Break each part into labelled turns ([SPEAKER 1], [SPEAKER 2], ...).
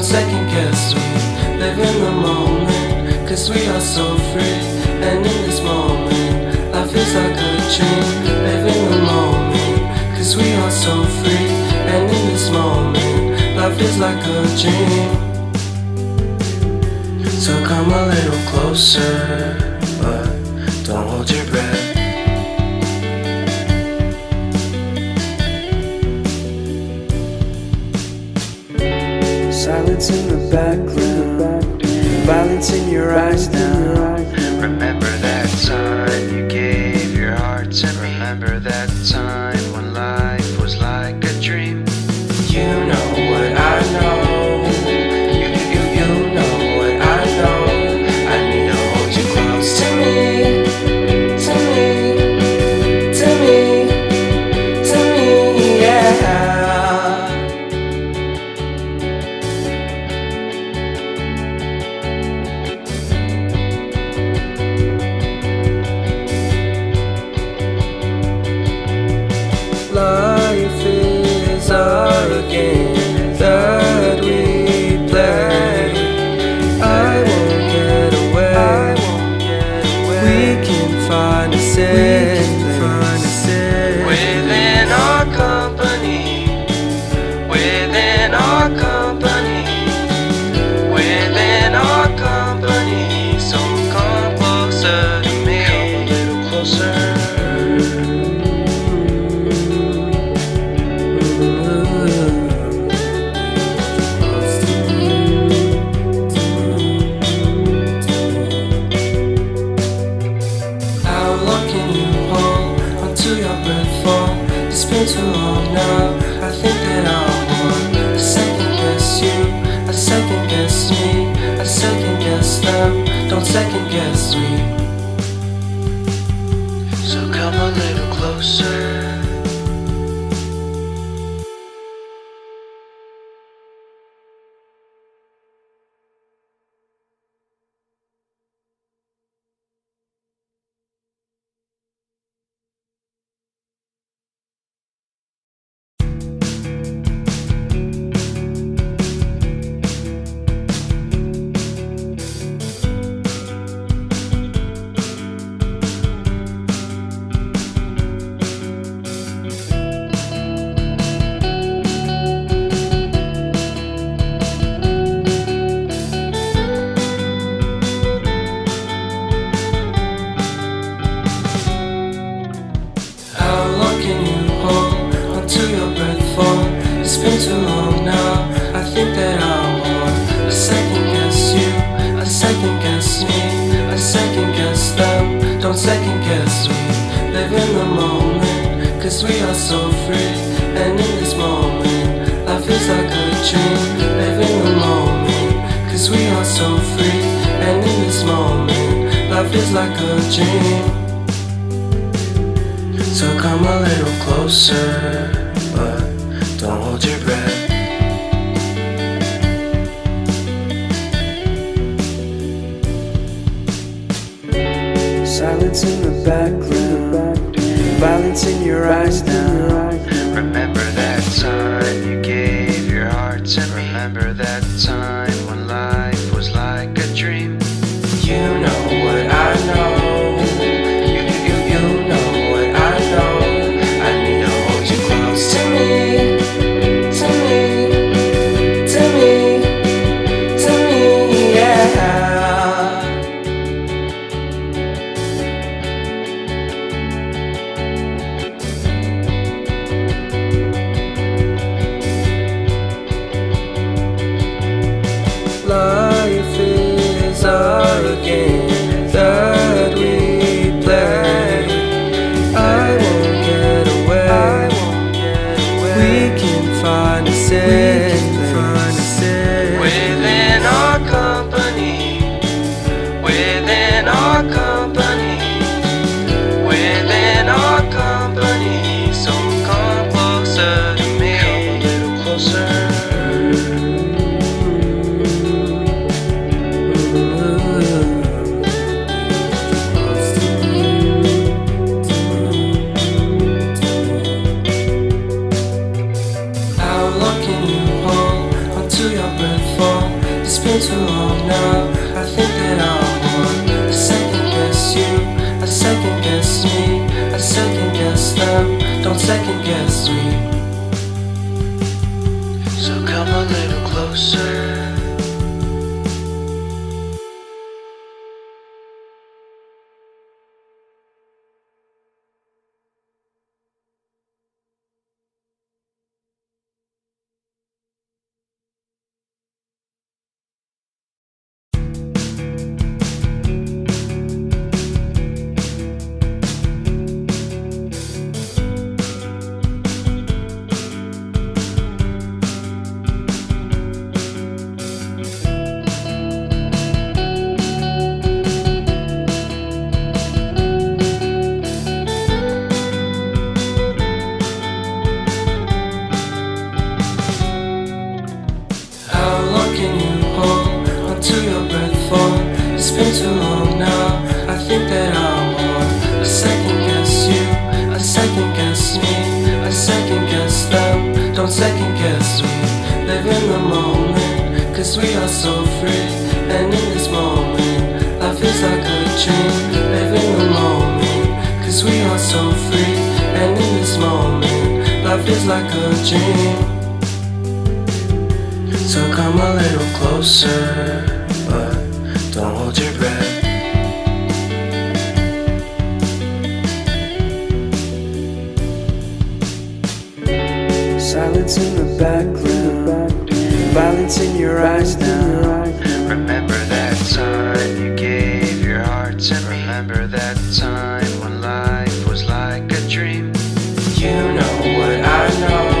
[SPEAKER 1] second guess, we live in the moment, cause we are so free. And in this moment, life is like a dream. Live in the moment, cause we are so free. And in this moment, life is like a dream. So come a little closer, but don't hold your breath. Silence in the background, violence in your eyes now.
[SPEAKER 2] Remember that time you gave your heart to me. Remember that time when life was like a dream.
[SPEAKER 1] You know what I know. You know what I know. I need to hold you close to me, to me, to me, to me, yeah. Life is our game that we play. I won't get away. We can find a safe place
[SPEAKER 2] Within our company, within our company, within our company. So come closer to me, come a little closer.
[SPEAKER 1] It's been too long now. I think that I want to second guess you, I second guess me, I second guess them. Don't second guess me.
[SPEAKER 2] So come a little closer.
[SPEAKER 1] It's been too long now. I think that I want to second guess you, I second guess me, I second guess them. Don't second guess we live in the moment, cause we are so free. And in this moment, life is like a dream. Live in the moment, cause we are so free. And in this moment, life is like a dream. So come a little closer, but don't hold your breath. Silence in the background, violence in your eyes now.
[SPEAKER 2] Remember that time you gave your heart to me. Remember that time when life was like a dream.
[SPEAKER 1] You know what I know. You know what I know. I need to hold you close to me, to me, to me, to me, yeah. dream.
[SPEAKER 2] So come a little closer.
[SPEAKER 1] How long can you hold onto your breath for? It's been too long now. I think that I'm on. I second guess you, I second guess me, I second guess them. Don't second guess we live in the moment, cause we are so free. And in this moment, life is like a dream. Live in the moment, cause we are so free. And in this moment, life is like a dream. So come a little closer, but don't hold your breath. Silence in the background, violence in your eyes now.
[SPEAKER 2] Remember that time you gave your heart to me. Remember that time when life was like a dream.
[SPEAKER 1] You know what I know.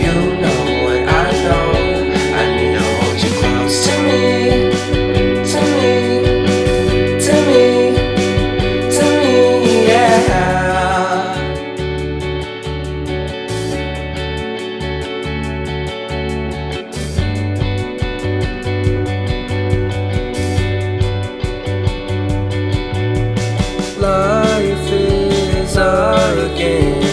[SPEAKER 1] You know what I know. I need to hold you close to me, to me, to me, to me, yeah. Life is our game.